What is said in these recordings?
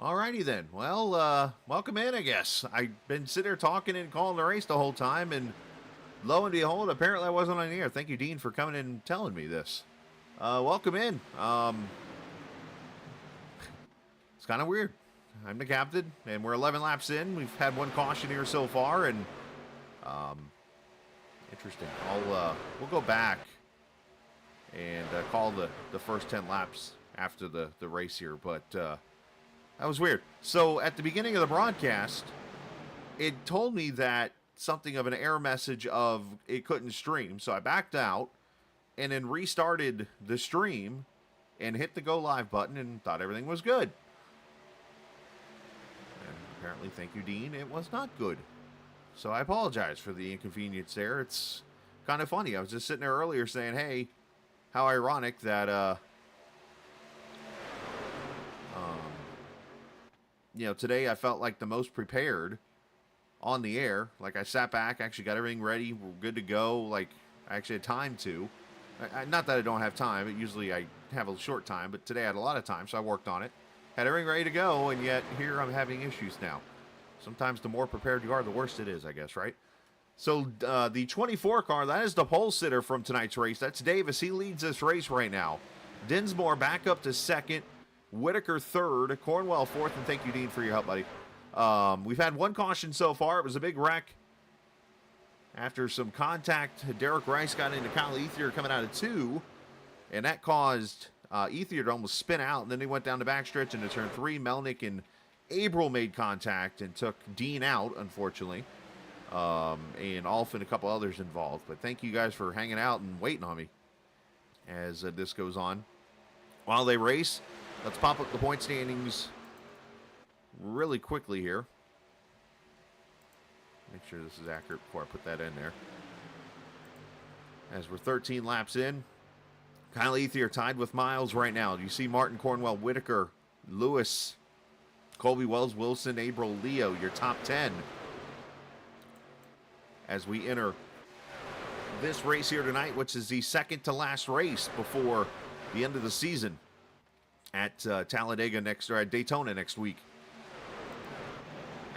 Alrighty then. Well, welcome in, I guess. I've been sitting there talking and calling the race the whole time, and lo and behold, apparently I wasn't on the air. Thank you, Dean, for coming in and telling me this. Welcome in. It's kind of weird. I'm the captain, and we're 11 laps in. We've had one caution here so far, and interesting. We'll go back and call the first 10 laps after the race here, but that was weird. So at the beginning of the broadcast, it told me that something of an error message of it couldn't stream. So I backed out and then restarted the stream and hit the go live button and thought everything was good. And apparently, thank you, Dean, it was not good. So I apologize for the inconvenience there. It's kind of funny. I was just sitting there earlier saying, hey, how ironic that today I felt like the most prepared on the air. Like I sat back, actually got everything ready, we're good to go. Like I actually had time to. Not that I don't have time. Usually I have a short time, but today I had a lot of time, so I worked on it. Had everything ready to go, and yet here I'm having issues now. Sometimes the more prepared you are, the worse it is, I guess, right? So the 24 car, that is the pole sitter from tonight's race. That's Davis. He leads this race right now. Dinsmore back up to second. Whitaker third. Cornwell fourth. And thank you, Dean, for your help, buddy. We've had one caution so far. It was a big wreck. After some contact, Derek Rice got into Kyle Ethier coming out of two. And that caused Ethier to almost spin out. And then he went down the backstretch into turn three. Melnick and Abril made contact and took Dean out, unfortunately. And Alf and a couple others involved. But thank you guys for hanging out and waiting on me as this goes on. While they race, let's pop up the point standings really quickly here. Make sure this is accurate before I put that in there. As we're 13 laps in, Kyle Ethier tied with Miles right now. You see Martin, Cornwell, Whitaker, Lewis, Colby Wells, Wilson, Abril, Leo, your top 10. As we enter this race here tonight, which is the second to last race before the end of the season at Talladega or at Daytona next week.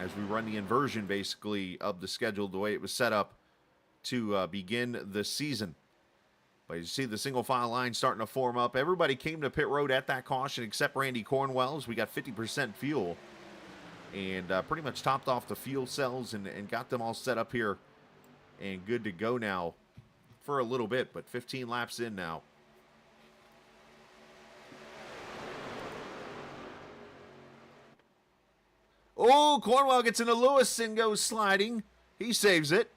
As we run the inversion, basically, of the schedule, the way it was set up to begin the season. But you see the single file line starting to form up. Everybody came to pit road at that caution except Randy Cornwell, as we got 50% fuel. And pretty much topped off the fuel cells and got them all set up here and good to go now for a little bit, but 15 laps in now. Oh, Cornwell gets into Lewis and goes sliding. He saves it.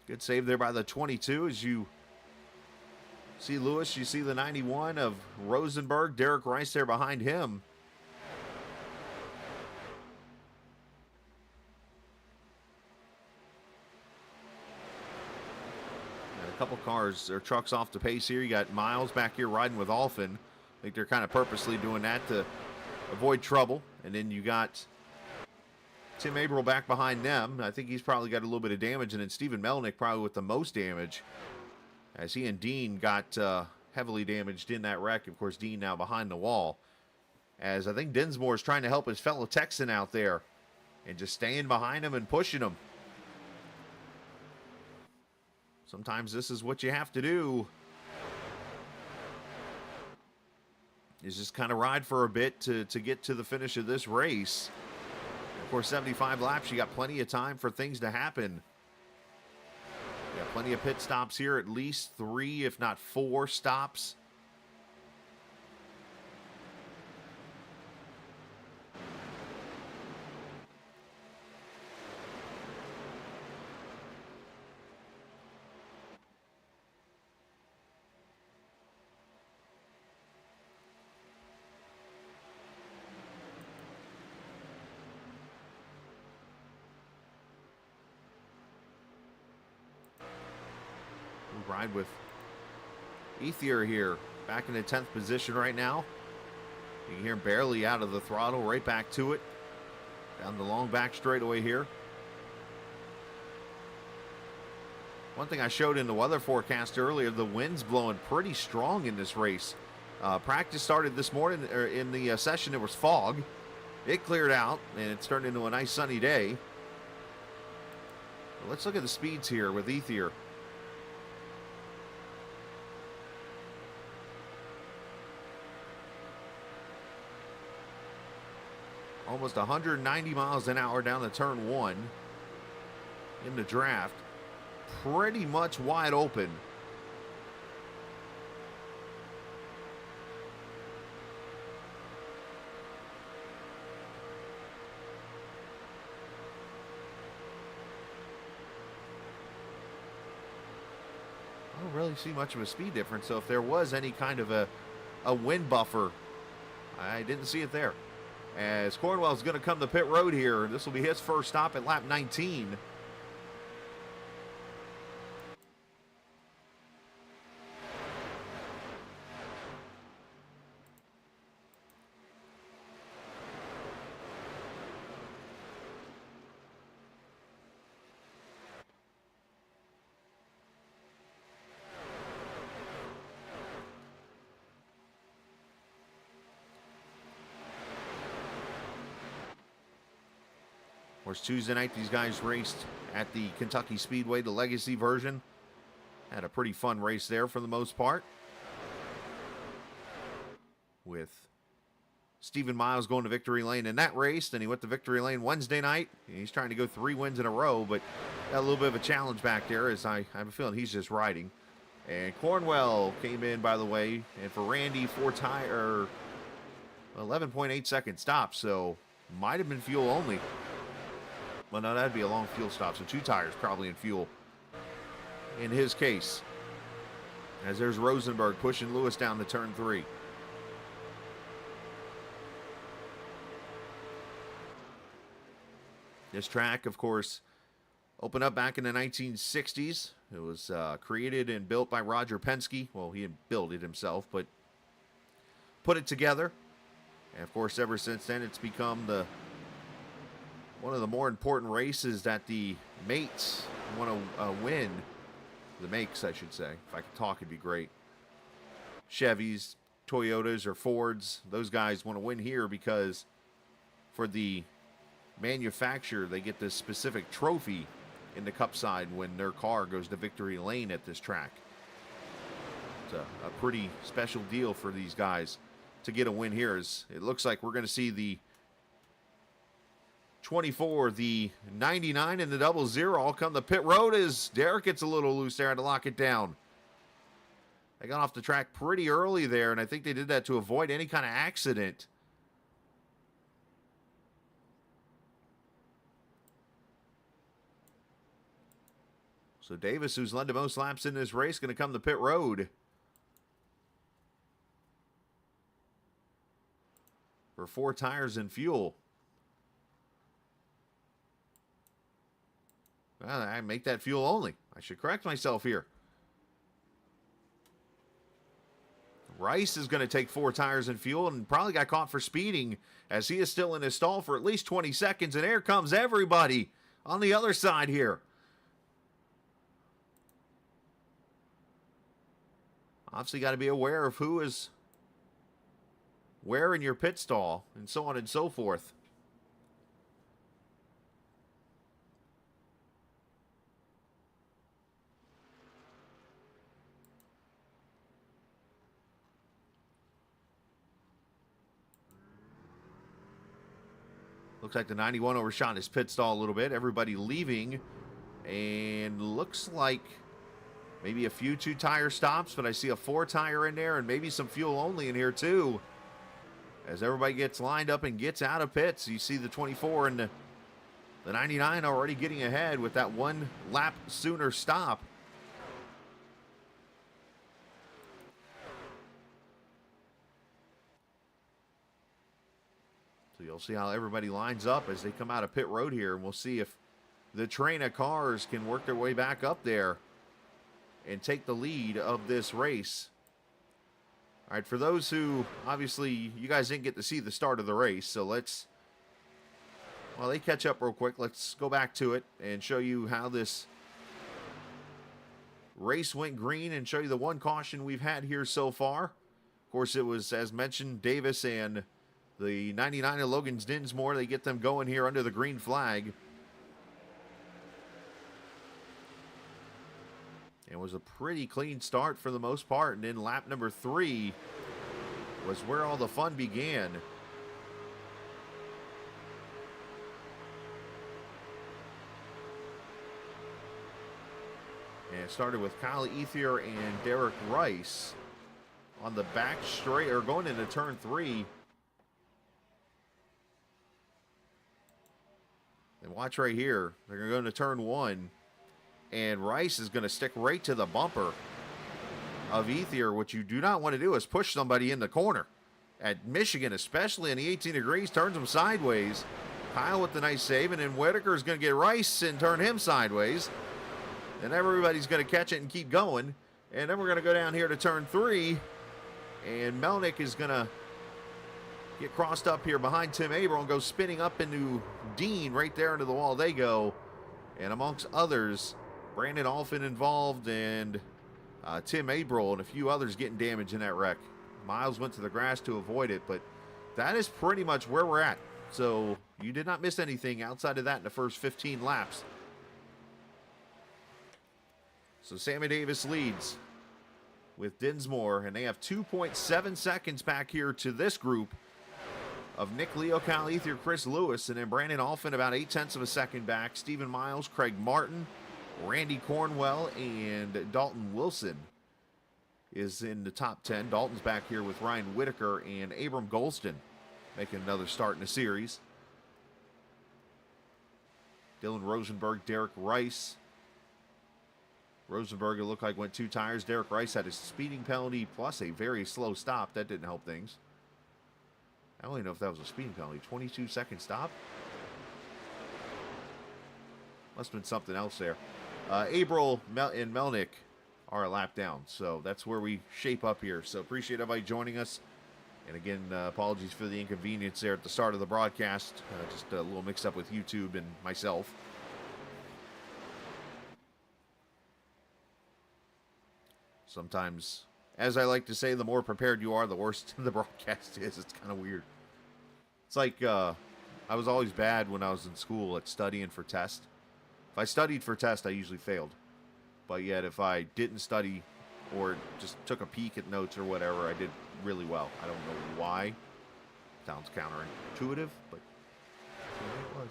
Good save there by the 22 as you see Lewis. You see the 91 of Rosenberg. Derek Rice there behind him. And a couple cars or trucks off the pace here. You got Miles back here riding with Alphin. I think they're kind of purposely doing that to avoid trouble. And then you got Tim Abril back behind them. I think he's probably got a little bit of damage. And then Stephen Melnick probably with the most damage, as he and Dean got heavily damaged in that wreck. Of course, Dean now behind the wall. As I think Dinsmore is trying to help his fellow Texan out there and just staying behind him and pushing him. Sometimes this is what you have to do. Is just kind of ride for a bit to get to the finish of this race. Of course, 75 laps, you got plenty of time for things to happen. You got plenty of pit stops here, at least 3, if not 4 stops. Ride with Ethier here, back in the 10th position right now. You can hear him barely out of the throttle, right back to it. Down the long back straightaway here. One thing I showed in the weather forecast earlier, the wind's blowing pretty strong in this race. Practice started this morning, or in the session, there was fog. It cleared out, and it's turned into a nice sunny day. Well, let's look at the speeds here with Ethier. Almost 190 miles an hour down the turn one in the draft. Pretty much wide open. I don't really see much of a speed difference, so if there was any kind of a wind buffer, I didn't see it there. As Cornwell's going to come to pit road here. This will be his first stop at lap 19. Of course, Tuesday night, these guys raced at the Kentucky Speedway, the Legacy version. Had a pretty fun race there for the most part. With Stephen Miles going to victory lane in that race. Then he went to victory lane Wednesday night. He's trying to go 3 wins in a row, but got a little bit of a challenge back there, as I have a feeling he's just riding. And Cornwell came in, by the way. And for Randy, 11.8 second stop, so might have been fuel only. Well, no, that'd be a long fuel stop, so 2 tires probably in fuel in his case. As there's Rosenberg pushing Lewis down to turn 3. This track, of course, opened up back in the 1960s. It was created and built by Roger Penske. Well, he didn't build it himself, but put it together. And, of course, ever since then, it's become one of the more important races that the mates want to win. The makes, I should say. If I could talk, it'd be great. Chevys, Toyotas, or Fords, those guys want to win here because for the manufacturer, they get this specific trophy in the Cup side when their car goes to victory lane at this track. It's a pretty special deal for these guys to get a win here. As it looks like we're going to see the 24, the 99, and the 00 all come to pit road as Derek gets a little loose there. Had to lock it down. They got off the track pretty early there, and I think they did that to avoid any kind of accident. So Davis, who's led the most laps in this race, going to come to pit road for 4 tires and fuel. Well, I make that fuel only. I should correct myself here. Rice is going to take 4 tires and fuel and probably got caught for speeding as he is still in his stall for at least 20 seconds. And here comes everybody on the other side here. Obviously got to be aware of who is where in your pit stall and so on and so forth. Looks like the 91 overshot his pit stall a little bit. Everybody leaving. And looks like maybe a few 2-tire stops, but I see a 4-tire in there and maybe some fuel only in here too. As everybody gets lined up and gets out of pits, you see the 24 and the 99 already getting ahead with that 1 lap sooner stop. So you'll see how everybody lines up as they come out of pit road here, and we'll see if the train of cars can work their way back up there and take the lead of this race. All right, for those who, obviously, you guys didn't get to see the start of the race, so let's, while they catch up real quick, let's go back to it and show you how this race went green and show you the one caution we've had here so far. Of course, it was, as mentioned, Davis and the 99 of Logan's Dinsmore. They get them going here under the green flag. It was a pretty clean start for the most part, and then lap number 3 was where all the fun began. And it started with Kyle Ethier and Derek Rice on the back straight, or going into turn 3. And watch right here. They're going to go into turn 1. And Rice is going to stick right to the bumper of Ethier. What you do not want to do is push somebody in the corner. At Michigan, especially in the 18 degrees, turns him sideways. Kyle with the nice save, and then Whitaker is going to get Rice and turn him sideways. And everybody's going to catch it and keep going. And then we're going to go down here to turn 3. And Melnick is going to get crossed up here behind Tim Averill and go spinning up into Dean. Right there into the wall they go. And amongst others, Brandon Alphin involved, and Tim Averill and a few others getting damaged in that wreck. Miles went to the grass to avoid it, but that is pretty much where we're at. So you did not miss anything outside of that in the first 15 laps. So Sammy Davis leads with Dinsmore, and they have 2.7 seconds back here to this group of Nick Leo, Kyle Ethier, Chris Lewis, and then Brandon Alphin about 0.8 of a second back. Stephen Miles, Craig Martin, Randy Cornwell, and Dalton Wilson is in the top 10. Dalton's back here with Ryan Whitaker and Abram Golston making another start in the series. Dylan Rosenberg, Derek Rice. Rosenberg, it looked like, went 2 tires. Derek Rice had a speeding penalty plus a very slow stop. That didn't help things. I don't even know if that was a speeding penalty. 22-second stop? Must have been something else there. Averill and Melnick are a lap down. So that's where we shape up here. So appreciate everybody joining us. And again, apologies for the inconvenience there at the start of the broadcast. Just a little mix up with YouTube and myself. Sometimes, as I like to say, the more prepared you are, the worse the broadcast is. It's kind of weird. It's like I was always bad when I was in school at studying for test. If I studied for test, I usually failed. But yet, if I didn't study or just took a peek at notes or whatever, I did really well. I don't know why. Sounds counterintuitive, but that's the way it was.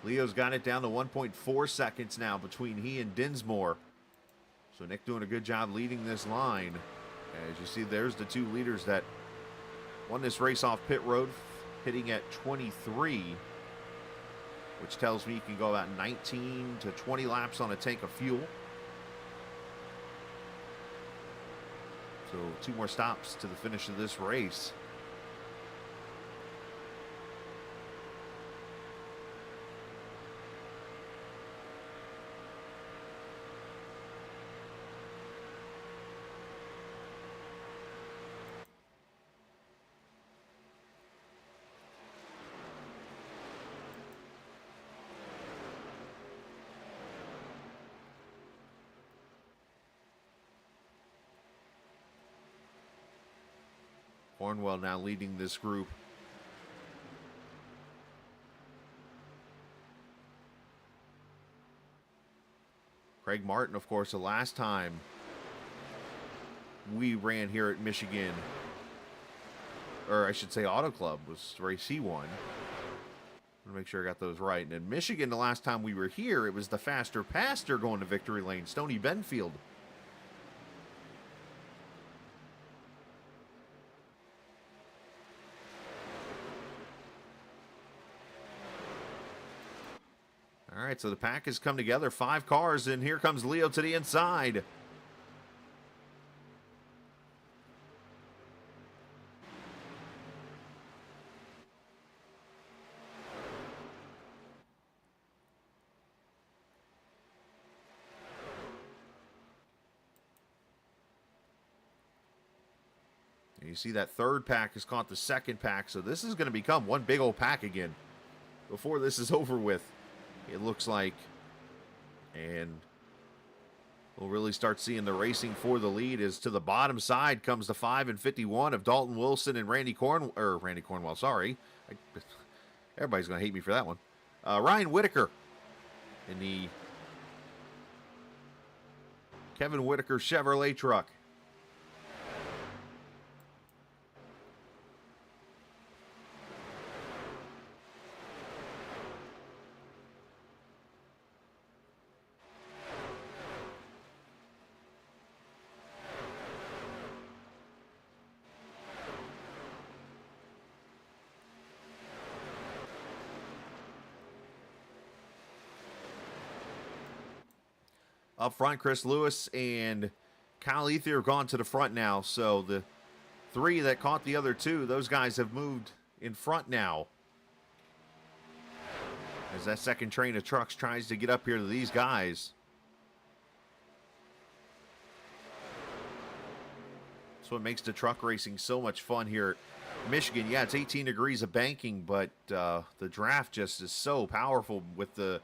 Leo's got it down to 1.4 seconds now between he and Dinsmore. So Nick doing a good job leading this line. As you see, there's the 2 leaders that won this race off pit road, hitting at 23, which tells me you can go about 19 to 20 laps on a tank of fuel. So 2 more stops to the finish of this race. Cornwell now leading this group. Craig Martin, of course, the last time we ran here at Michigan, or I should say Auto Club, was race he won. Let me make sure I got those right. And in Michigan, the last time we were here, it was the faster pastor going to victory lane, Stoney Benfield. All right, so the pack has come together. 5 cars, and here comes Leo to the inside. You see that third pack has caught the second pack, so this is going to become one big old pack again before this is over with, it looks like. And we'll really start seeing the racing for the lead. As to the bottom side comes the 5 and 51 of Dalton Wilson and Randy Cornwell, sorry. Everybody's going to hate me for that one. Ryan Whitaker in the Kevin Whitaker Chevrolet truck. Up front, Chris Lewis and Kyle Ethier have gone to the front now. So the 3 that caught the other 2, those guys have moved in front now. As that second train of trucks tries to get up here to these guys. That's what makes the truck racing so much fun here at Michigan. Yeah, it's 18 degrees of banking, but the draft just is so powerful with the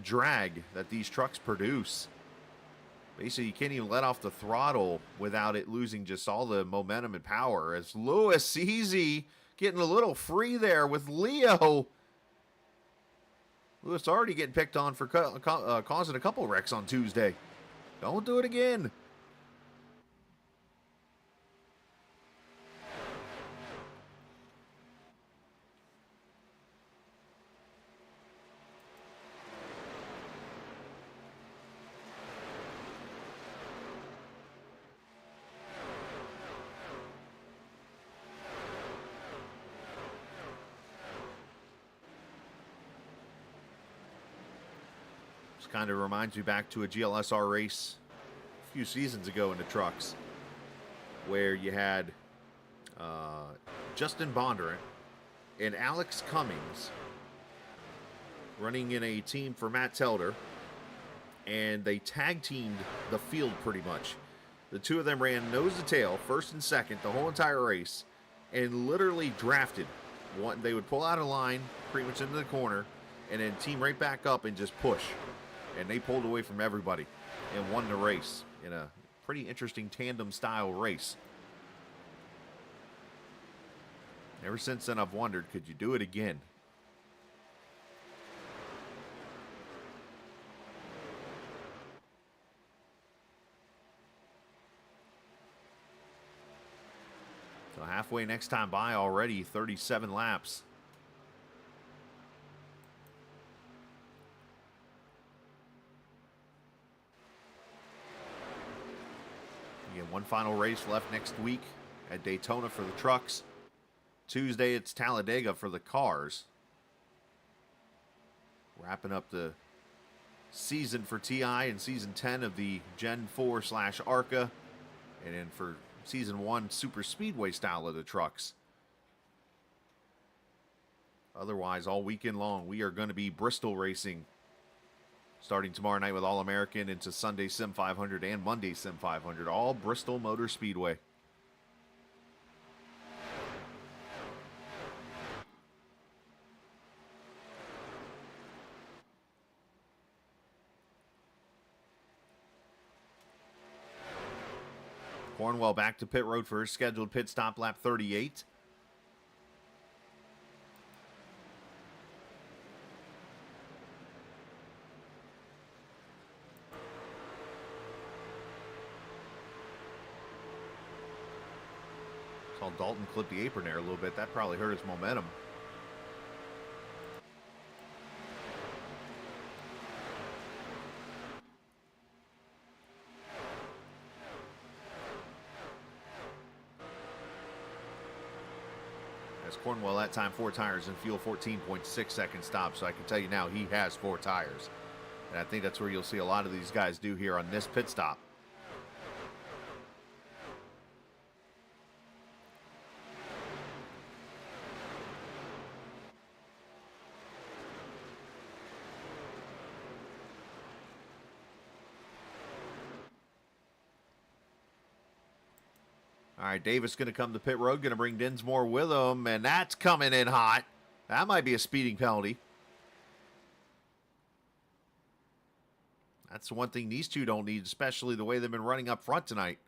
drag that these trucks produce. Basically, you can't even let off the throttle without it losing just all the momentum and power. As Lewis, easy, getting a little free there with Leo. Lewis already getting picked on for causing a couple wrecks on Tuesday. Don't do it again. Kind of reminds me back to a GLSR race a few seasons ago in the trucks, where you had Justin Bondurant and Alex Cummings running in a team for Matt Telder, and they tag teamed the field pretty much. The 2 of them ran nose to tail, first and second, the whole entire race, and literally drafted. They would pull out a line pretty much into the corner, and then team right back up and just push. And they pulled away from everybody and won the race in a pretty interesting tandem-style race. Ever since then, I've wondered, could you do it again? So halfway next time by already, 37 laps. Again, one final race left next week at Daytona for the trucks. Tuesday, it's Talladega for the cars. Wrapping up the season for TI and season 10 of the Gen 4/ARCA. And then for season 1, Superspeedway style of the trucks. Otherwise, all weekend long, we are going to be Bristol racing. Starting tomorrow night with All-American into Sunday Sim 500 and Monday Sim 500. All Bristol Motor Speedway. Cornwell back to pit road for his scheduled pit stop, lap 38. Saw Dalton clip the apron there a little bit. That probably hurt his momentum. As Cornwell that time 4 tires and fuel, 14.6 second stop. So I can tell you now he has 4 tires. And I think that's where you'll see a lot of these guys do here on this pit stop. All right, Davis going to come to pit road, going to bring Dinsmore with him, and that's coming in hot. That might be a speeding penalty. That's the one thing these two don't need, especially the way they've been running up front tonight.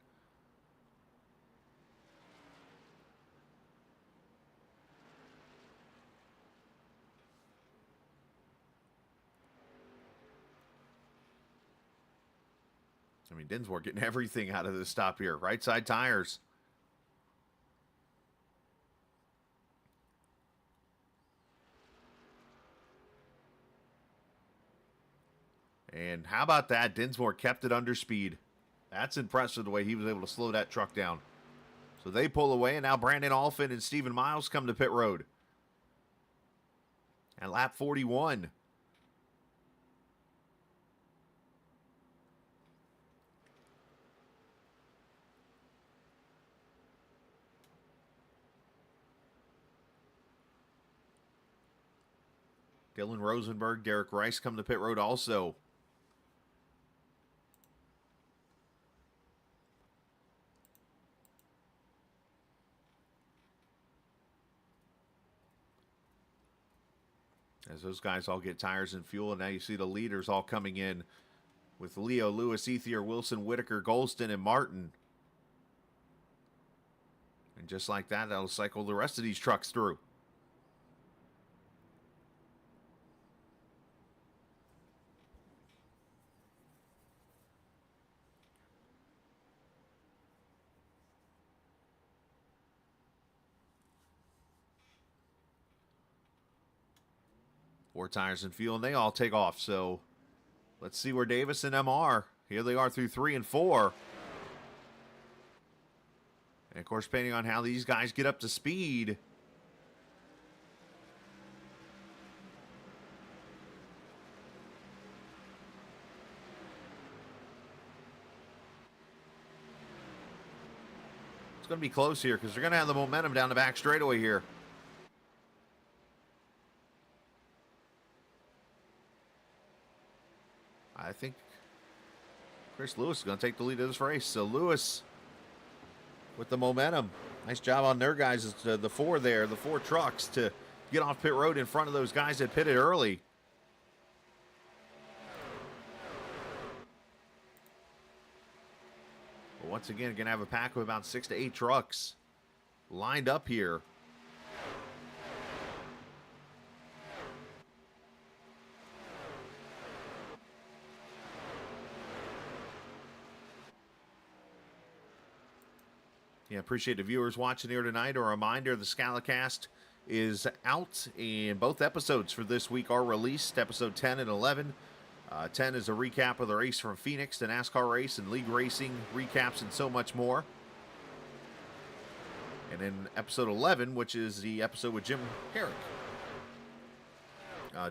I mean, Dinsmore getting everything out of this stop here. Right side tires. And how about that? Dinsmore kept it under speed. That's impressive the way he was able to slow that truck down. So they pull away, and now Brandon Alfin and Stephen Miles come to pit road. At lap 41. Dylan Rosenberg, Derek Rice come to pit road also. As those guys all get tires and fuel, and now you see the leaders all coming in with Leo, Lewis, Ethier, Wilson, Whitaker, Golston, and Martin. And just like that, that'll cycle the rest of these trucks through. Four tires and fuel, and they all take off. So let's see where Davis and them are. Here they are through 3 and 4. And of course, depending on how these guys get up to speed, it's going to be close here because they're going to have the momentum down the back straightaway here. I think Chris Lewis is going to take the lead of this race. So Lewis with the momentum. Nice job on their guys, the four there, the four trucks to get off pit road in front of those guys that pitted early. But once again, going to have a pack of about 6 to 8 trucks lined up here. Yeah, appreciate the viewers watching here tonight. A reminder, the Scalicast is out, and both episodes for this week are released, episode 10 and 11. 10 is a recap of the race from Phoenix, the NASCAR race, and league racing recaps, and so much more. And then episode 11, which is the episode with Jim Herrick,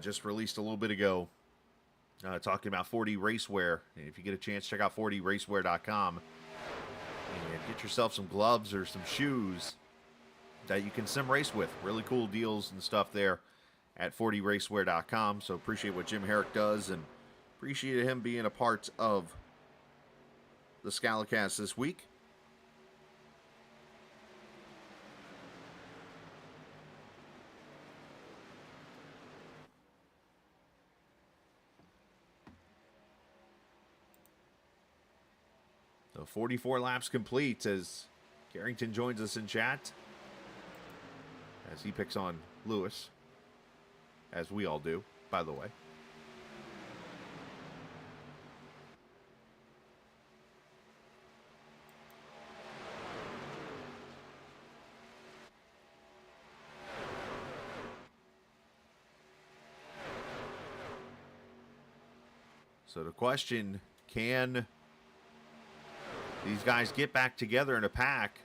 just released a little bit ago, talking about 4D Racewear. And if you get a chance, check out 4dracewear.com. And get yourself some gloves or some shoes that you can sim race with. Really cool deals and stuff there at 4dracewear.com. So appreciate what Jim Herrick does and appreciate him being a part of the Scalicast this week. So 44 laps complete as Carrington joins us in chat as he picks on Lewis, as we all do, by the way. So the question, can these guys get back together in a pack?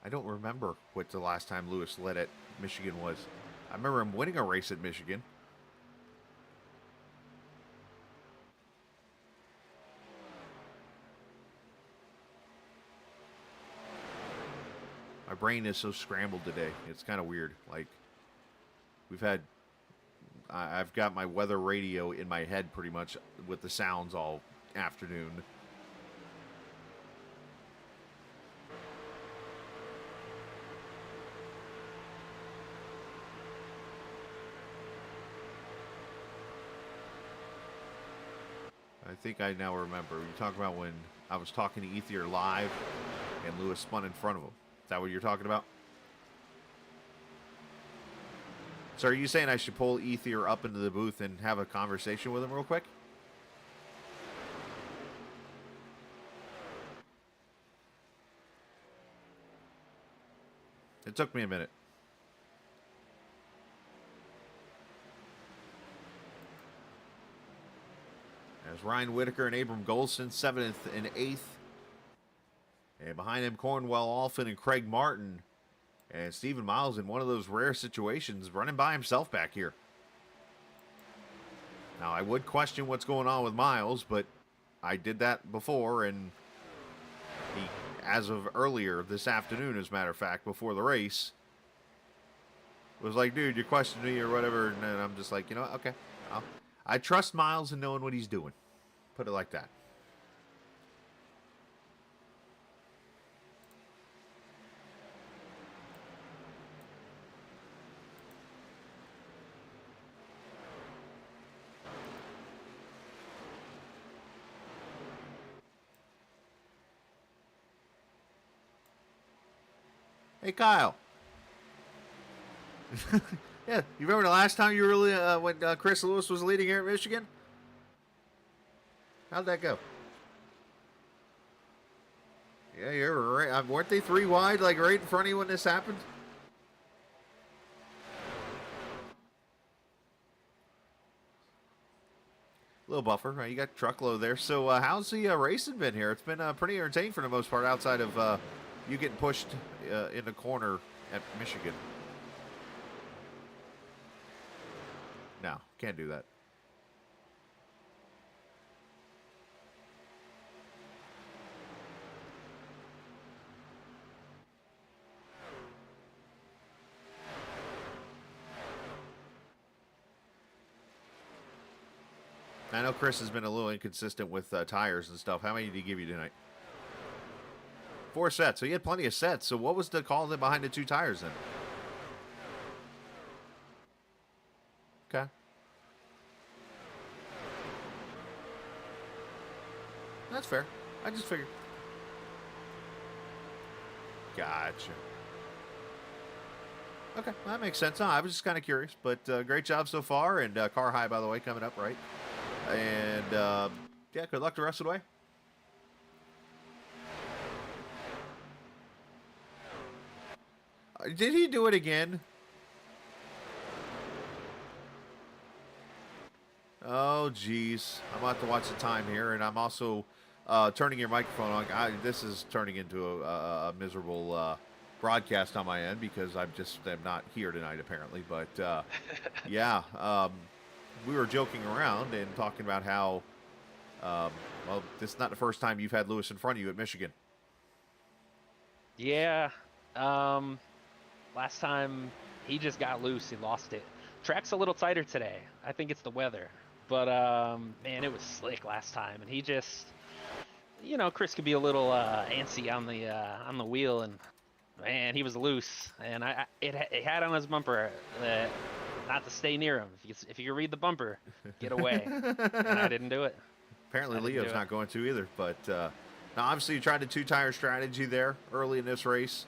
I don't remember what the last time Lewis led at Michigan was. I remember him winning a race at Michigan. My brain is so scrambled today. It's kind of weird. Like, we've had I've got my weather radio in my head pretty much with the sounds all afternoon. I think I now remember. You talking about when I was talking to Ethier live and Lewis spun in front of him. Is that what you're talking about? So are you saying I should pull Ethier up into the booth and have a conversation with him real quick? It took me a minute. As Ryan Whitaker and Abram Golson, 7th and 8th. And behind him, Cornwell Alphin and Craig Martin. And Stephen Miles in one of those rare situations, running by himself back here. Now, I would question what's going on with Miles, but I did that before, and he, as of earlier this afternoon, as a matter of fact, before the race, was like, dude, you questioned me or whatever, and then I'm just like, you know what, okay. I trust Miles in knowing what he's doing. Put it like that. Hey, Kyle. Yeah, you remember the last time you really when Chris Lewis was leading here at Michigan? How'd that go? Yeah, you're right. Weren't they 3 wide, like right in front of you when this happened? Little buffer, right? You got truckload there. So how's the racing been here? It's been pretty entertaining for the most part, outside of you getting pushed in the corner at Michigan. No, can't do that. I know Chris has been a little inconsistent with tires and stuff. How many did he give you tonight? 4 sets. So he had plenty of sets. So what was the call behind the 2 tires then? Okay. That's fair. I just figured. Gotcha. Okay, well, that makes sense. No, I was just kind of curious, but great job so far. And car high, by the way, coming up, right? And yeah, good luck the rest of the way. Did he do it again? Oh, geez. I'm about to watch the time here, and I'm also turning your microphone on. This is turning into a miserable broadcast on my end because I'm not here tonight, apparently. But, yeah, we were joking around and talking about how, well, this is not the first time you've had Lewis in front of you at Michigan. Yeah. Last time he just got loose, he lost it. Track's a little tighter today. I think it's the weather. But man, it was slick last time, and he just, Chris could be a little antsy on the wheel, and man, he was loose, and it had on his bumper not to stay near him. If you read the bumper, get away, and I didn't do it. Apparently, Leo's not going to either. But now, obviously, you tried the 2-tire strategy there early in this race,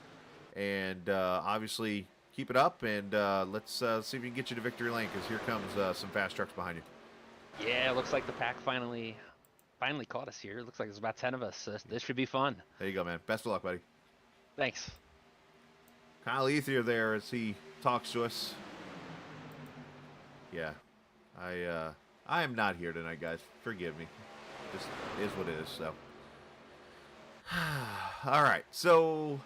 and obviously keep it up, and let's see if we can get you to victory lane, because here comes some fast trucks behind you. Yeah, it looks like the pack finally caught us here. It looks like there's about 10 of us. So this should be fun. There you go, man. Best of luck, buddy. Thanks. Kyle Ethier there as he talks to us. Yeah, I am not here tonight, guys. Forgive me. Just is what it is. So, all right. So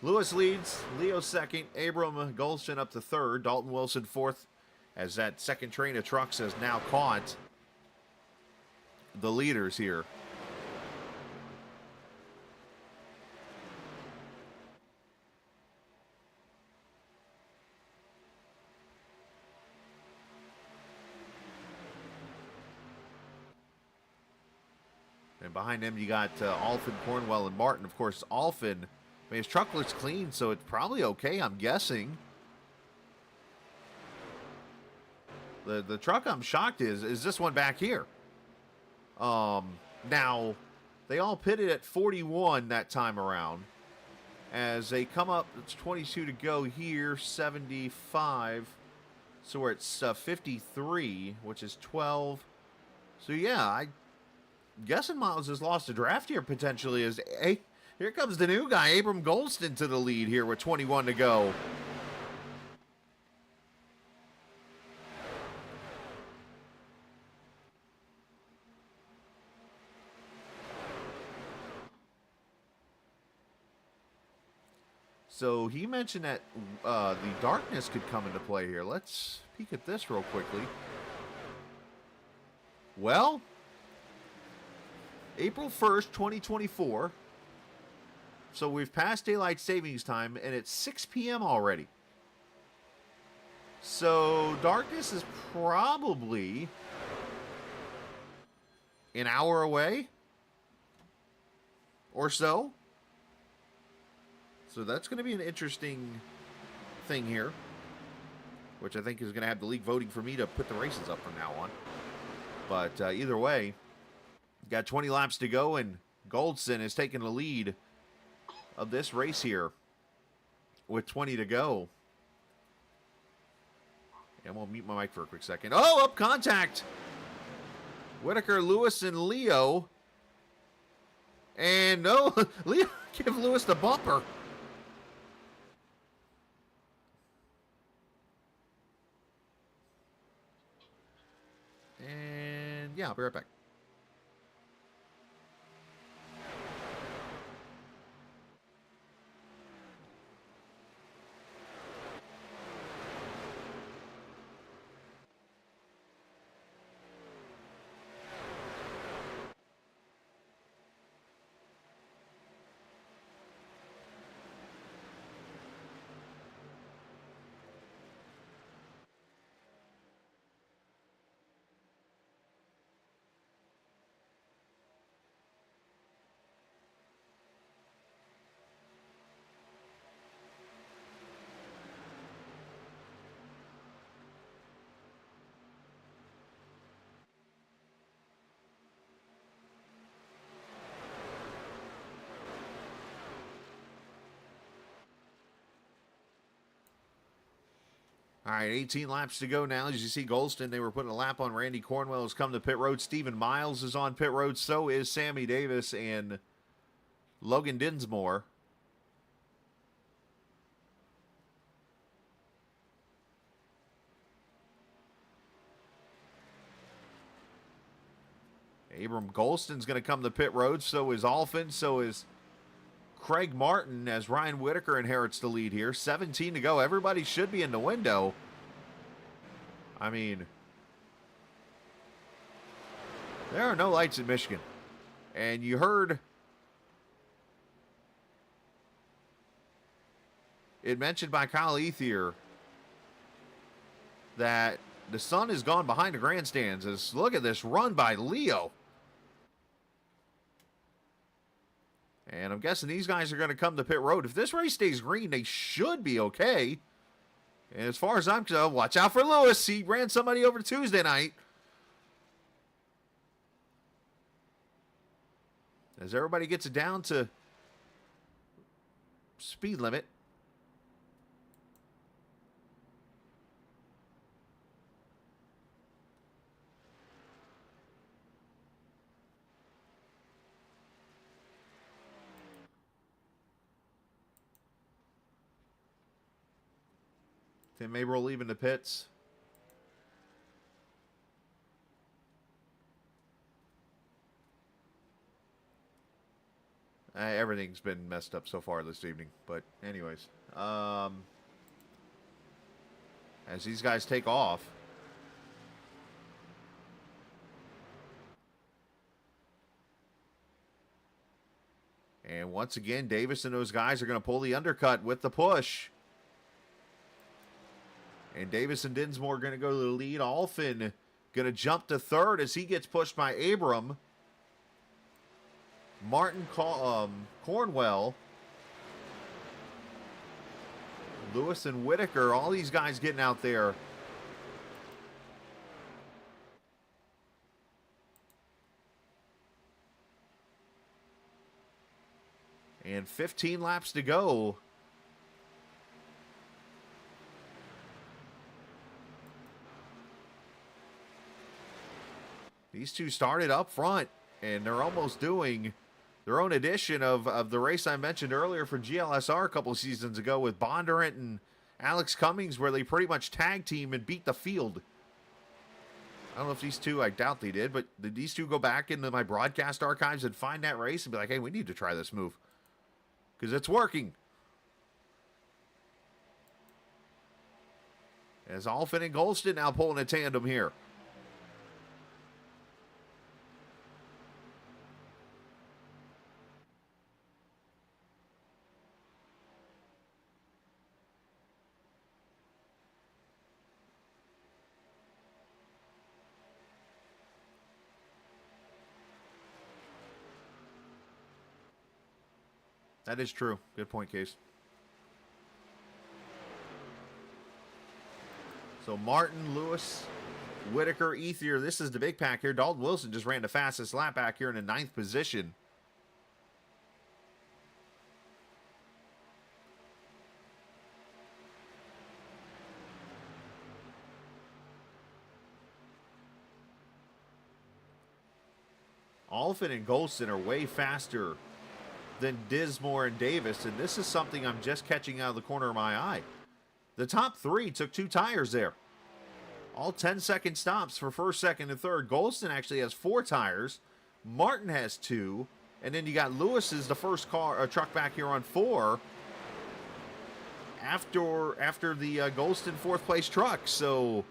Lewis leads, Leo second, Abram Golson up to third, Dalton Wilson fourth, as that second train of trucks has now caught the leaders here. And behind him, you got Alphin, Cornwell, and Martin. Of course, Alphin, I mean, his truck looks clean, so it's probably okay, I'm guessing. The truck I'm shocked is this one back here. Now, they all pitted at 41 that time around. As they come up, it's 22 to go here, 75. So we're at 53, which is 12. So yeah, I'm guessing Miles has lost a draft here potentially. As hey, here comes the new guy, Abram Goldston, to the lead here with 21 to go. So he mentioned that the darkness could come into play here. Let's peek at this real quickly. Well, April 1st, 2024. So we've passed daylight savings time, and it's 6 p.m. already. So darkness is probably an hour away or so. So that's going to be an interesting thing here, which I think is going to have the league voting for me to put the races up from now on. But either way, got 20 laps to go, and Goldston is taking the lead of this race here with 20 to go. And we'll mute my mic for a quick second. Oh, up contact! Whitaker, Lewis, and Leo. And no, Leo give Lewis the bumper. And yeah, I'll be right back. All right, 18 laps to go now. As you see, Goldston, they were putting a lap on. Randy Cornwell has come to pit road. Stephen Miles is on pit road. So is Sammy Davis and Logan Dinsmore. Abram Goldston's going to come to pit road. So is Alphin. So is Craig Martin, as Ryan Whitaker inherits the lead here. 17 to go. Everybody should be in the window. I mean, there are no lights in Michigan. And you heard it mentioned by Kyle Ethier that the sun has gone behind the grandstands. As look at this run by Leo. And I'm guessing these guys are going to come to pit road. If this race stays green, they should be okay. And as far as I'm concerned, watch out for Lewis. He ran somebody over Tuesday night. As everybody gets it down to speed limit. Tim Mabrel leaving the pits. Everything's been messed up so far this evening. But anyways. As these guys take off. And once again, Davis and those guys are going to pull the undercut with the push. And Davis and Dinsmore are going to go to the lead. Alphin going to jump to third as he gets pushed by Abram. Cornwell, Lewis and Whitaker, all these guys getting out there. And 15 laps to go. These two started up front, and they're almost doing their own edition of the race I mentioned earlier for GLSR a couple seasons ago with Bondurant and Alex Cummings, where they pretty much tag team and beat the field. I don't know if these two, I doubt they did, but did these two go back into my broadcast archives and find that race and be like, hey, we need to try this move? Because it's working. As Alfin and Golston now pulling a tandem here. That is true. Good point, Case. So Martin, Lewis, Whitaker, Ethier. This is the big pack here. Dalton Wilson just ran the fastest lap back here in the 9th position. Alfin and Golston are way faster than Dismore and Davis, and this is something I'm just catching out of the corner of my eye. The top three took 2 tires there. All 10-second stops for first, second, and third. Golston actually has 4 tires. Martin has 2. And then you got Lewis is the first truck back here on 4 after the Golston 4th place truck. So,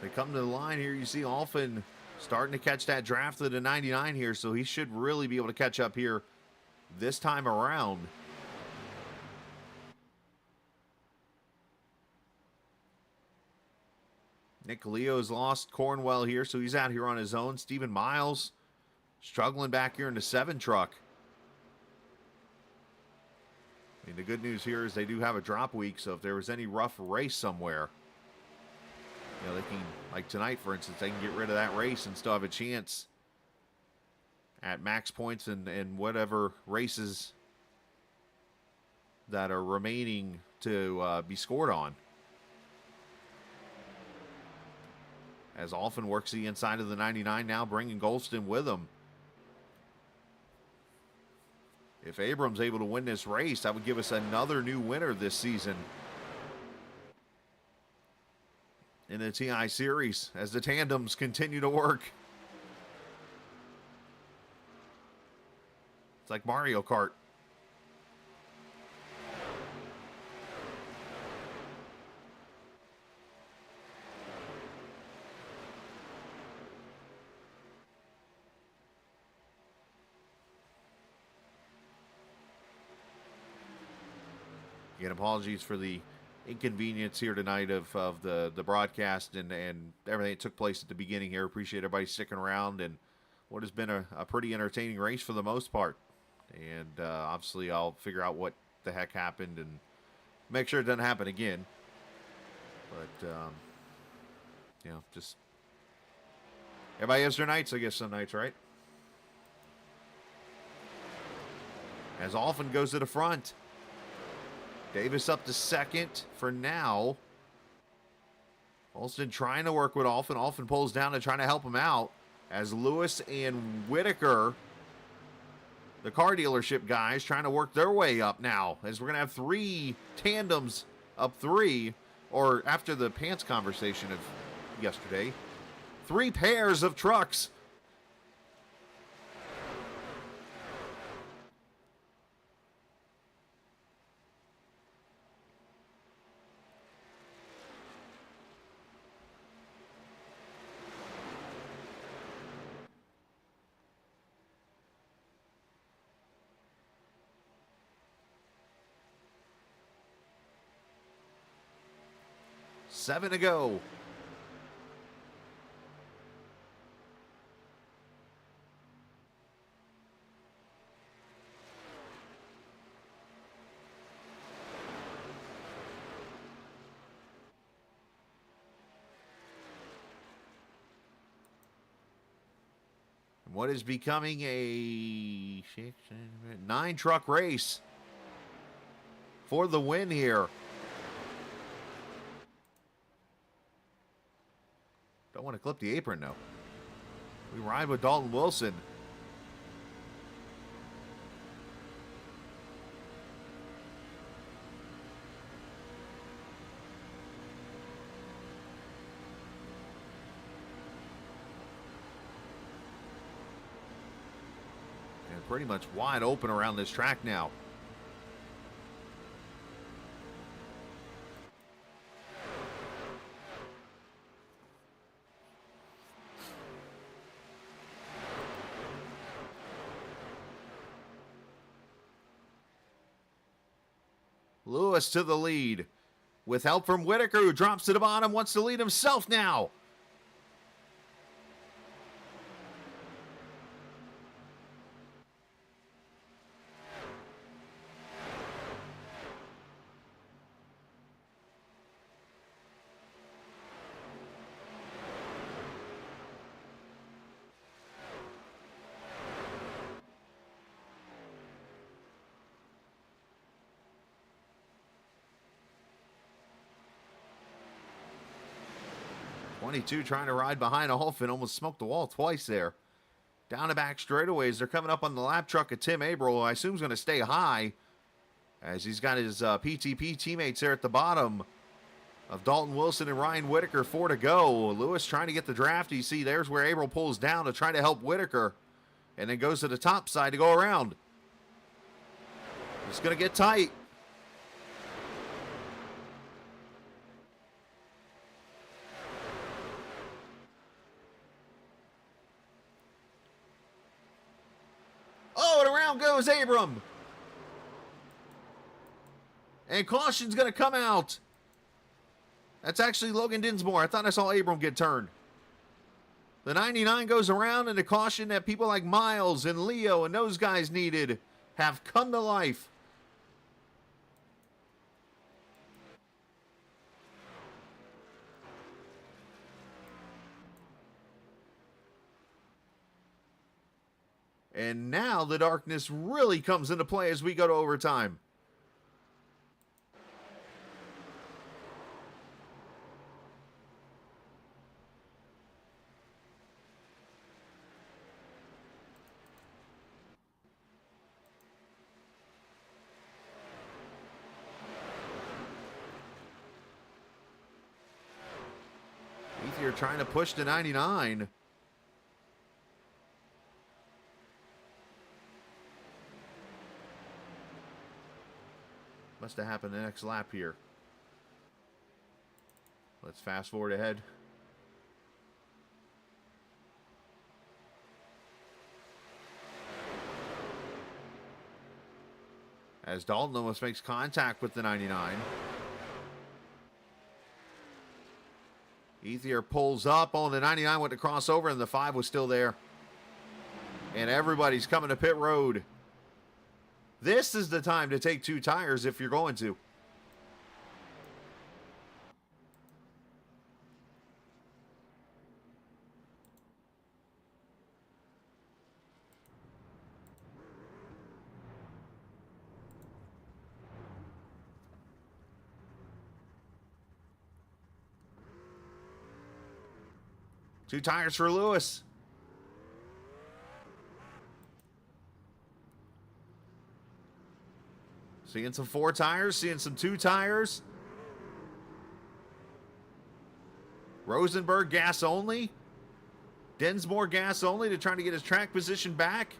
they come to the line here. You see Alfin starting to catch that draft of the 99 here, so he should really be able to catch up here this time around. Nick Leo's lost Cornwell here, so he's out here on his own. Stephen Miles struggling back here in the 7 truck. I mean, the good news here is they do have a drop week, so if there was any rough race somewhere, you know, they can, like tonight, for instance, they can get rid of that race and still have a chance at max points and whatever races that are remaining to be scored on. As Alfin works the inside of the 99 now, bringing Golston with him. If Abrams able to win this race, that would give us another new winner this season in the TI Series as the tandems continue to work. It's like Mario Kart. Again, apologies for the inconvenience here tonight of the broadcast and everything that took place at the beginning here. Appreciate everybody sticking around and what has been a pretty entertaining race for the most part. And obviously I'll figure out what the heck happened and make sure it doesn't happen again. But, you know, just everybody has their nights, I guess, some nights, right? As Alfin goes to the front. Davis up to second for now. Alston trying to work with Alfin. Alfin pulls down and trying to help him out as Lewis and Whitaker, the car dealership guys trying to work their way up now, as we're going to have 3 tandems up 3, or after the pants conversation of yesterday, 3 pairs of trucks. Seven to go. What is becoming a 9-truck race for the win here. Don't want to clip the apron, though. We ride with Dalton Wilson. And pretty much wide open around this track now. Lewis to the lead with help from Whitaker, who drops to the bottom, wants to lead himself now. Trying to ride behind Olfen, almost smoked the wall twice there. Down the back straightaways, they're coming up on the lap truck of Tim Averill, who I assume is going to stay high, as he's got his PTP teammates there at the bottom of Dalton Wilson and Ryan Whitaker. 4 to go. Lewis trying to get the draft. You see, there's where Averill pulls down to try to help Whitaker, and then goes to the top side to go around. It's going to get tight. Goes Abram. And caution's going to come out. That's actually Logan Dinsmore. I thought I saw Abram get turned. The 99 goes around, and the caution that people like Miles and Leo and those guys needed have come to life. And now the darkness really comes into play as we go to overtime. Ethier trying to push the 99. Must have happened the next lap here. Let's fast forward ahead. As Dalton almost makes contact with the 99. Ethier pulls up on the 99, went to cross over, and the 5 was still there. And everybody's coming to pit road. This is the time to take 2 tires if you're going to. Two tires for Lewis. Seeing some 4 tires, seeing some 2 tires. Rosenberg gas only. Densmore gas only to try to get his track position back.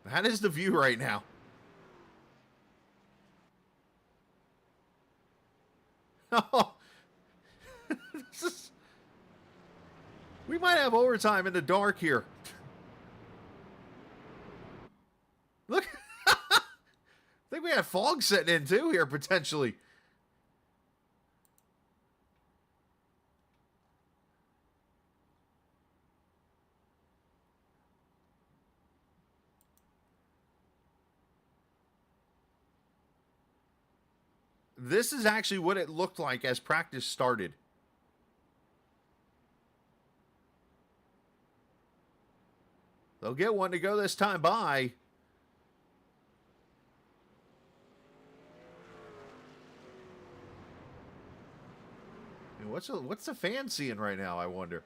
That is the view right now. Oh, we might have overtime in the dark here. Look, I think we have fog setting in too here potentially. This is actually what it looked like as practice started. They'll get one to go this time by. And what's the fan seeing right now, I wonder?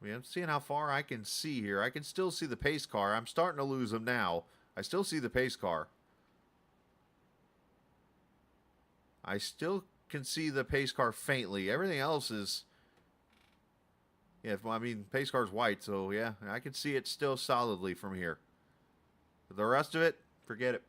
I mean, I'm seeing how far I can see here. I can still see the pace car. I'm starting to lose them now. I still see the pace car. I still can see the pace car faintly. Everything else is... Yeah, I mean, pace car's white, so yeah, I can see it still solidly from here. But the rest of it, forget it.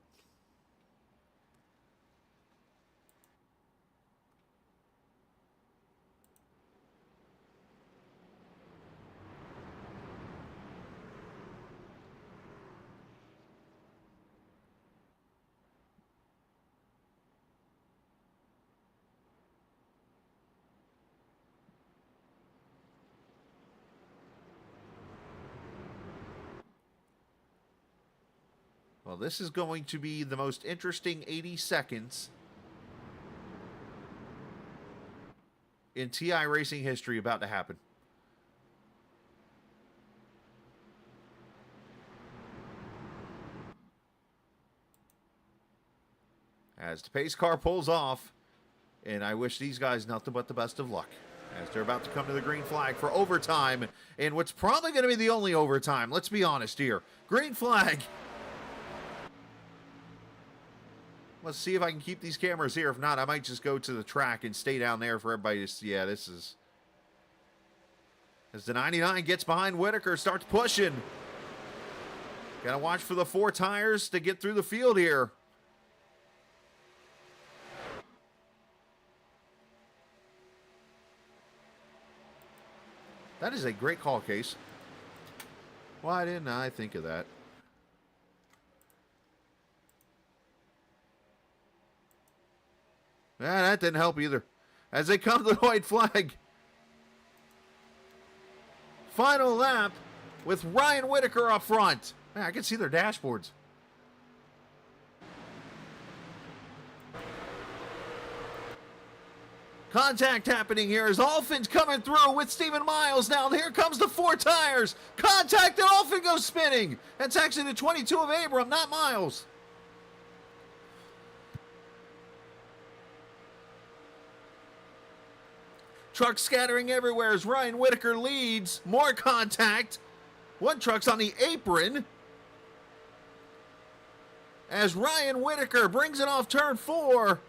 Well, this is going to be the most interesting 80 seconds in TI racing history about to happen. As the pace car pulls off, and I wish these guys nothing but the best of luck as they're about to come to the green flag for overtime, and what's probably going to be the only overtime. Let's be honest here. Green flag. Let's see if I can keep these cameras here. If not, I might just go to the track and stay down there for everybody to see. Yeah, this is... As the 99 gets behind Whitaker, starts pushing. Got to watch for the 4 tires to get through the field here. That is a great call, Case. Why didn't I think of that? Yeah, that didn't help either. As they come to the white flag. Final lap with Ryan Whitaker up front. Man, I can see their dashboards. Contact happening here as Alfin's coming through with Stephen Miles now. Here comes the 4 tires. Contact and Alfin goes spinning. That's actually the 22 of Abram, not Miles. Trucks scattering everywhere as Ryan Whitaker leads. More contact. One truck's on the apron. As Ryan Whitaker brings it off turn 4.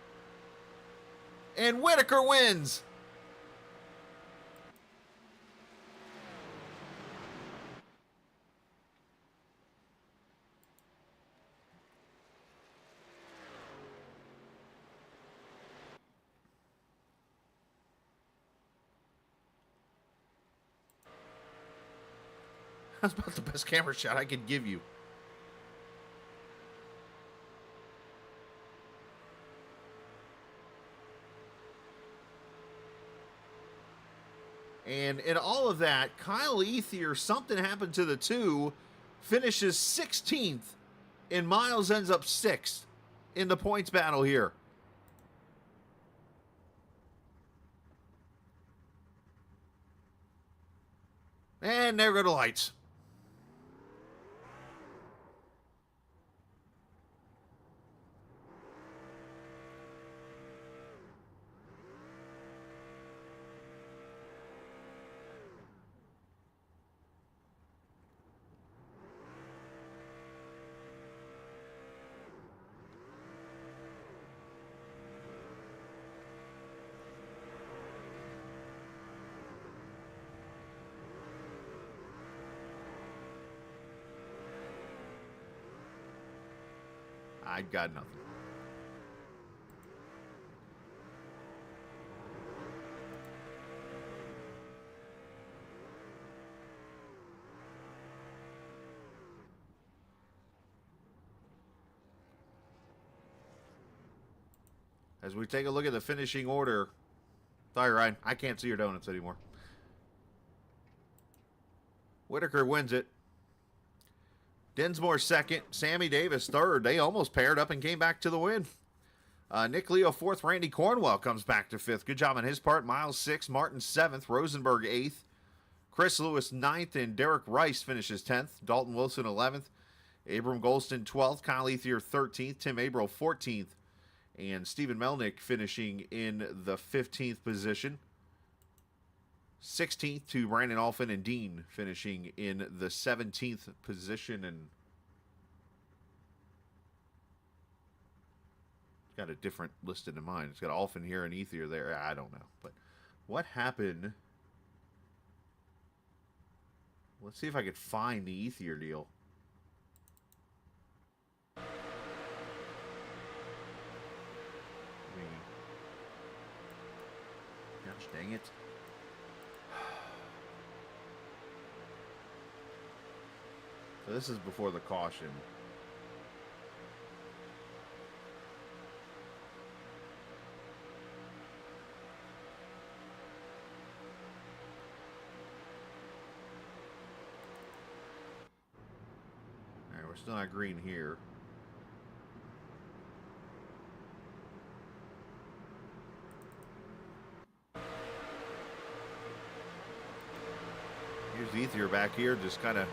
And Whitaker wins. That's about the best camera shot I could give you. And in all of that, Kyle Ethier, something happened to the 2, finishes 16th, and Miles ends up 6th in the points battle here. And there go the lights. I got nothing. As we take a look at the finishing order. Sorry, Ryan. I can't see your donuts anymore. Whitaker wins it. Dinsmore second. Sammy Davis third. They almost paired up and came back to the win. Nick Leo fourth. Randy Cornwell comes back to fifth. Good job on his part. Miles sixth. Martin seventh. Rosenberg eighth. Chris Lewis ninth. And Derek Rice finishes 10th. Dalton Wilson 11th. Abram Golston 12th. Kyle Ethier 13th. Tim Averill 14th. And Stephen Melnick finishing in the 15th position. 16th to Brandon Alphin, and Dean finishing in the 17th position. And got a different listed in mine. It's got Alphin here and Ethier there. I don't know. But what happened? Let's see if I could find the Ethier deal. Gosh dang it. So this is before the caution. All right, we're still not green here. Here's Ethier back here, just kind of.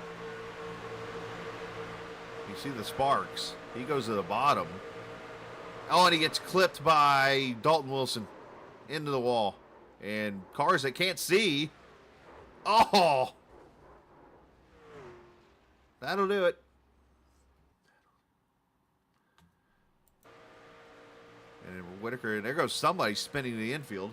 You see the sparks. He goes to the bottom. Oh, and he gets clipped by Dalton Wilson into the wall. And cars that can't see. Oh! That'll do it. And Whitaker, and there goes somebody spinning the infield.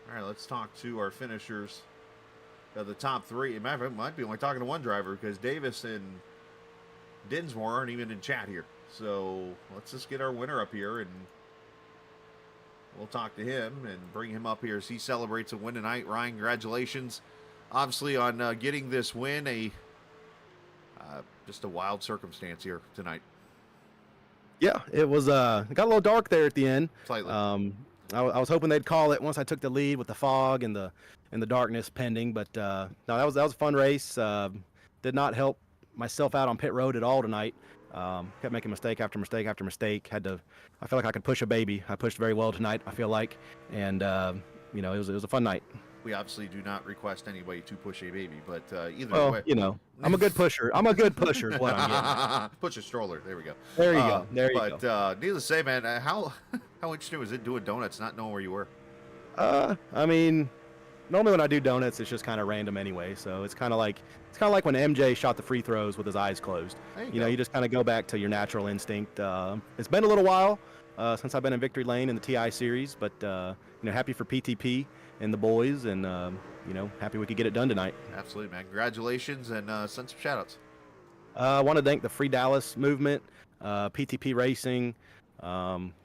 All right, let's talk to our finishers of the top three. It might be only talking to one driver because Davis and Dinsmore aren't even in chat here. So let's just get our winner up here, and we'll talk to him and bring him up here as he celebrates a win tonight. Ryan, congratulations, obviously, on getting this win. Just a wild circumstance here tonight. Yeah, it was. It got a little dark there at the end. Slightly. I was hoping they'd call it once I took the lead with the fog and the darkness pending, but no, that was a fun race. Did not help myself out on pit road at all tonight. Kept making mistake after mistake after mistake. I feel like I could push a baby. I pushed very well tonight, I feel like, and it was a fun night. We obviously do not request anybody to push a baby, but either way. I'm a good pusher. I'm a good pusher is what I'm getting. Push a stroller. There we go. There you go. There you go. But needless to say, man, how interesting was it doing donuts, not knowing where you were? I mean, normally when I do donuts, it's just kind of random anyway. So it's kind of like when MJ shot the free throws with his eyes closed. You just kind of go back to your natural instinct. It's been a little while since I've been in Victory Lane in the TI series, but happy for PTP and the boys, and happy we could get it done tonight. Absolutely, man. Congratulations, and send some shout-outs. I want to thank the Free Dallas movement, PTP Racing,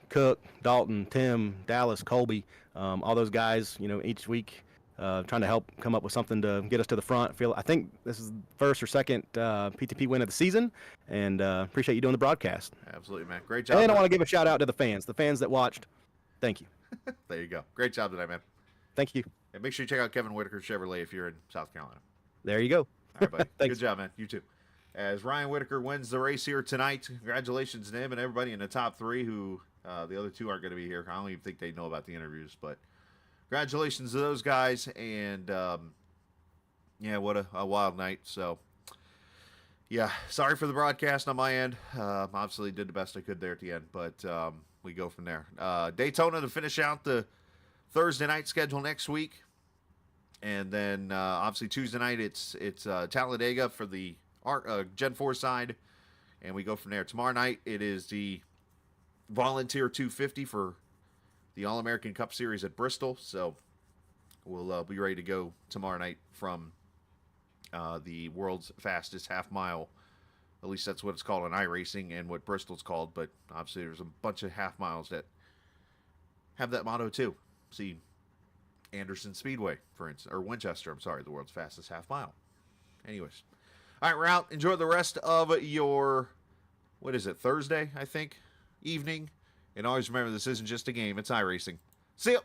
Cook, Dalton, Tim, Dallas, Colby, all those guys, each week trying to help come up with something to get us to the front. I think this is the first or second PTP win of the season, and appreciate you doing the broadcast. Absolutely, man. Great job. And I want to give a shout out to the fans that watched. Thank you. There you go. Great job tonight, man. Thank you. And make sure you check out Kevin Whitaker Chevrolet if you're in South Carolina. There you go. right, buddy. Thanks. Good job, man. You too. As Ryan Whitaker wins the race here tonight, congratulations to him and everybody in the top 3 who the other 2 aren't going to be here. I don't even think they know about the interviews, but congratulations to those guys. And, yeah, what a wild night. So, yeah, sorry for the broadcast on my end. Obviously did the best I could there at the end, but we go from there. Daytona to finish out the Thursday night schedule next week. And then, obviously, Tuesday night, it's Talladega for the Gen 4 side, and we go from there. Tomorrow night, it is the Volunteer 250 for the All-American Cup Series at Bristol. So we'll be ready to go tomorrow night from the world's fastest half mile. At least that's what it's called in iRacing and what Bristol's called. But obviously, there's a bunch of half miles that have that motto too. See Anderson Speedway, for instance, or Winchester, I'm sorry, the world's fastest half mile. Anyways. All right, we're out. Enjoy the rest of your, Thursday, I think, evening. And always remember, this isn't just a game. It's iRacing. See ya.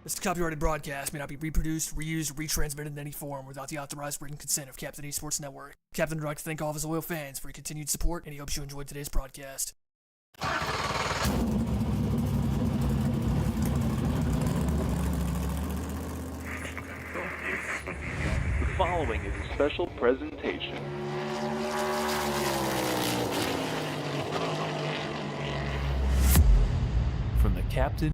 This copyrighted broadcast may not be reproduced, reused, or retransmitted in any form without the authorized written consent of Captain Esports Network. Captain would like to thank all of his loyal fans for your continued support, and he hopes you enjoyed today's broadcast. The following is a special presentation. From the Captain